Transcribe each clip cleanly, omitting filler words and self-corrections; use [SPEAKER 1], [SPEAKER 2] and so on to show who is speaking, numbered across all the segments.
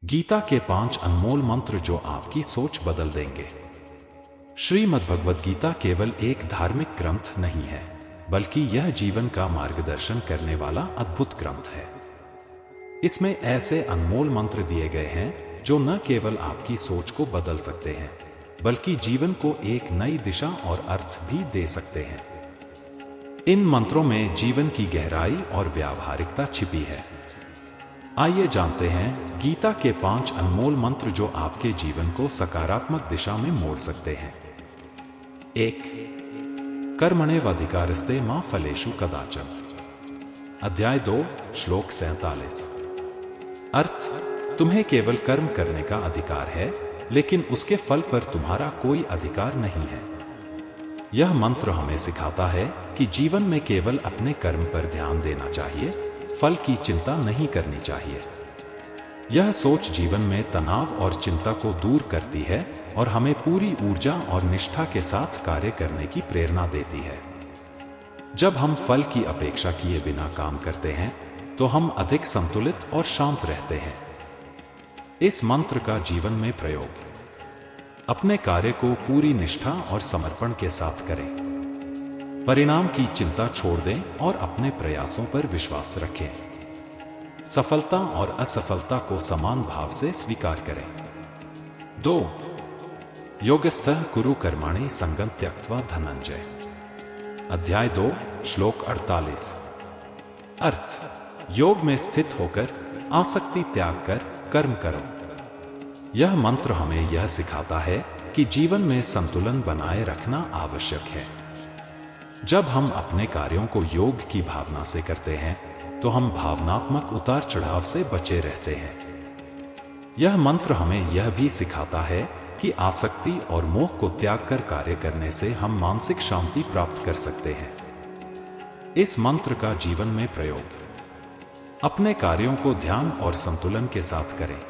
[SPEAKER 1] गीता के 5 अनमोल मंत्र जो आपकी सोच बदल देंगे। श्रीमद् भगवद गीता केवल एक धार्मिक ग्रंथ नहीं है, बल्कि यह जीवन का मार्गदर्शन करने वाला अद्भुत ग्रंथ है। इसमें ऐसे अनमोल मंत्र दिए गए हैं जो न केवल आपकी सोच को बदल सकते हैं, बल्कि जीवन को एक नई दिशा और अर्थ भी दे सकते हैं। इन मंत्रों में जीवन की गहराई और व्यावहारिकता छिपी है। आइए जानते हैं गीता के 5 अनमोल मंत्र जो आपके जीवन को सकारात्मक दिशा में मोड़ सकते हैं। 1. कर्मण्येवाधिकारस्ते मा फलेषु कदाचन। अध्याय 2 श्लोक 47। अर्थ: तुम्हें केवल कर्म करने का अधिकार है, लेकिन उसके फल पर तुम्हारा कोई अधिकार नहीं है। यह मंत्र हमें सिखाता है कि जीवन में केवल अपने कर्म पर ध्यान देना चाहिए, फल की चिंता नहीं करनी चाहिए। यह सोच जीवन में तनाव और चिंता को दूर करती है और हमें पूरी ऊर्जा और निष्ठा के साथ कार्य करने की प्रेरणा देती है। जब हम फल की अपेक्षा किए बिना काम करते हैं, तो हम अधिक संतुलित और शांत रहते हैं। इस मंत्र का जीवन में प्रयोग: अपने कार्य को पूरी निष्ठा और समर्पण के साथ करें। परिणाम की चिंता छोड़ दें और अपने प्रयासों पर विश्वास रखें। सफलता और असफलता को समान भाव से स्वीकार करें। 2. योगस्थः कुरु कर्माणि संगं त्यक्त्वा धनंजय। अध्याय 2 श्लोक 48। अर्थ: योग में स्थित होकर आसक्ति त्याग कर कर्म करो। यह मंत्र हमें यह सिखाता है कि जीवन में संतुलन बनाए रखना आवश्यक है। जब हम अपने कार्यों को योग की भावना से करते हैं, तो हम भावनात्मक उतार चढ़ाव से बचे रहते हैं। यह मंत्र हमें यह भी सिखाता है कि आसक्ति और मोह को त्याग कर कार्य करने से हम मानसिक शांति प्राप्त कर सकते हैं। इस मंत्र का जीवन में प्रयोग: अपने कार्यों को ध्यान और संतुलन के साथ करें।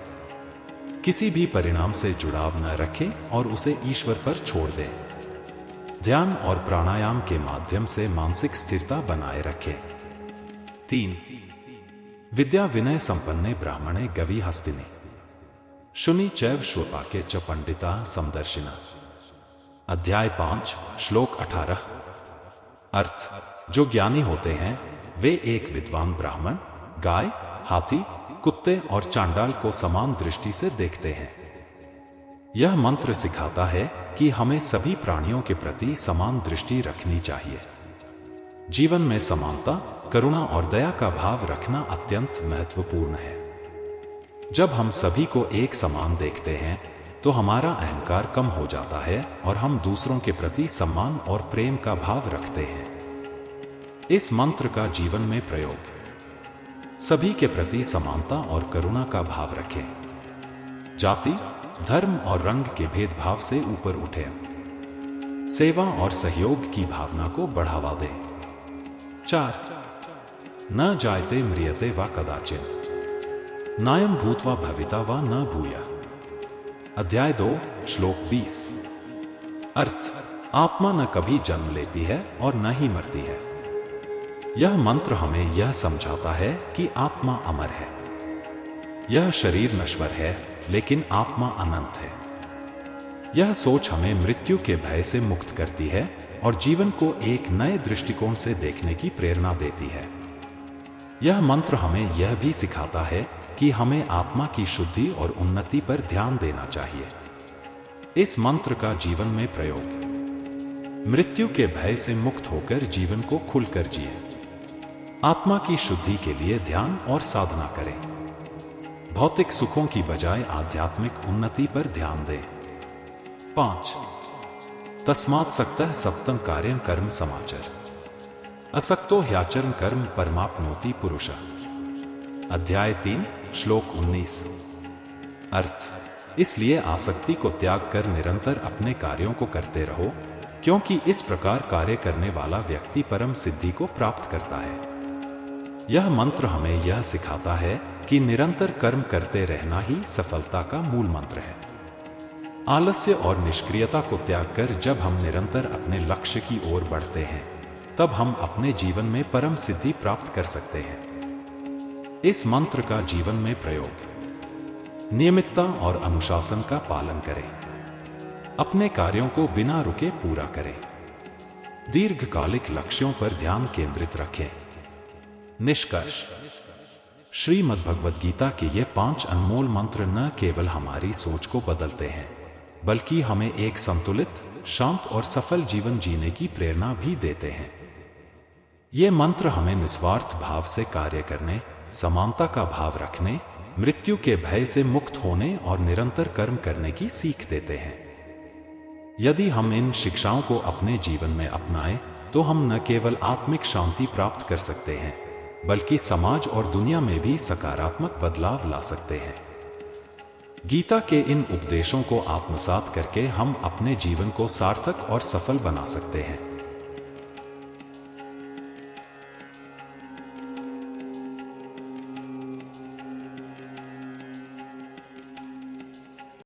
[SPEAKER 1] किसी भी परिणाम से जुड़ाव न रखें और उसे ईश्वर पर छोड़ दें। ध्यान और प्राणायाम के माध्यम से मानसिक स्थिरता बनाए रखें। 3. विद्या विनय संपन्ने ब्राह्मणे गवी हस्तिनी शुनि चैव श्वपाके च पंडिता समदर्शिना। अध्याय 5 श्लोक 18। अर्थ: जो ज्ञानी होते हैं वे एक विद्वान ब्राह्मण, गाय, हाथी, कुत्ते और चांडाल को समान दृष्टि से देखते हैं। यह मंत्र सिखाता है कि हमें सभी प्राणियों के प्रति समान दृष्टि रखनी चाहिए। जीवन में समानता, करुणा और दया का भाव रखना अत्यंत महत्वपूर्ण है। जब हम सभी को एक समान देखते हैं, तो हमारा अहंकार कम हो जाता है और हम दूसरों के प्रति सम्मान और प्रेम का भाव रखते हैं। इस मंत्र का जीवन में प्रयोग: सभी के प्रति समानता और करुणा का भाव रखें। जाति, धर्म और रंग के भेदभाव से ऊपर उठें। सेवा और सहयोग की भावना को बढ़ावा दें। 4. न जायते म्रियते वा कदाचिन नायं भूत्वा भविता वा न भूयः। अध्याय 2 श्लोक 20। अर्थ: आत्मा न कभी जन्म लेती है और न ही मरती है। यह मंत्र हमें यह समझाता है कि आत्मा अमर है। यह शरीर नश्वर है, लेकिन आत्मा अनंत है। यह सोच हमें मृत्यु के भय से मुक्त करती है और जीवन को एक नए दृष्टिकोण से देखने की प्रेरणा देती है। यह मंत्र हमें यह भी सिखाता है कि हमें आत्मा की शुद्धि और उन्नति पर ध्यान देना चाहिए। इस मंत्र का जीवन में प्रयोग: मृत्यु के भय से मुक्त होकर जीवन को खुलकर जिए। आत्मा की शुद्धि के लिए ध्यान और साधना करें। भौतिक सुखों की बजाय आध्यात्मिक उन्नति पर ध्यान दें। 5. तस्मात् सक्तः सप्तम कार्यं कर्म समाचर असक्तो ह्याचरन् कर्म परमाप्नोति पुरुषः। अध्याय 3 श्लोक 19। अर्थ: इसलिए आसक्ति को त्याग कर निरंतर अपने कार्यों को करते रहो, क्योंकि इस प्रकार कार्य करने वाला व्यक्ति परम सिद्धि को प्राप्त करता है। यह मंत्र हमें यह सिखाता है कि निरंतर कर्म करते रहना ही सफलता का मूल मंत्र है। आलस्य और निष्क्रियता को त्याग कर जब हम निरंतर अपने लक्ष्य की ओर बढ़ते हैं, तब हम अपने जीवन में परम सिद्धि प्राप्त कर सकते हैं। इस मंत्र का जीवन में प्रयोग: नियमितता और अनुशासन का पालन करें। अपने कार्यों को बिना रुके पूरा करें। दीर्घकालिक लक्ष्यों पर ध्यान केंद्रित रखें। निष्कर्ष, श्रीमद् भगवद गीता के ये 5 अनमोल मंत्र न केवल हमारी सोच को बदलते हैं, बल्कि हमें एक संतुलित, शांत और सफल जीवन जीने की प्रेरणा भी देते हैं। ये मंत्र हमें निस्वार्थ भाव से कार्य करने, समानता का भाव रखने, मृत्यु के भय से मुक्त होने और निरंतर कर्म करने की सीख देते हैं। यदि हम इन शिक्षाओं को अपने जीवन में अपनाएं, तो हम न केवल आत्मिक शांति प्राप्त कर सकते हैं, बल्कि समाज और दुनिया में भी सकारात्मक बदलाव ला सकते हैं। गीता के इन उपदेशों को आत्मसात करके हम अपने जीवन को सार्थक और सफल बना सकते हैं।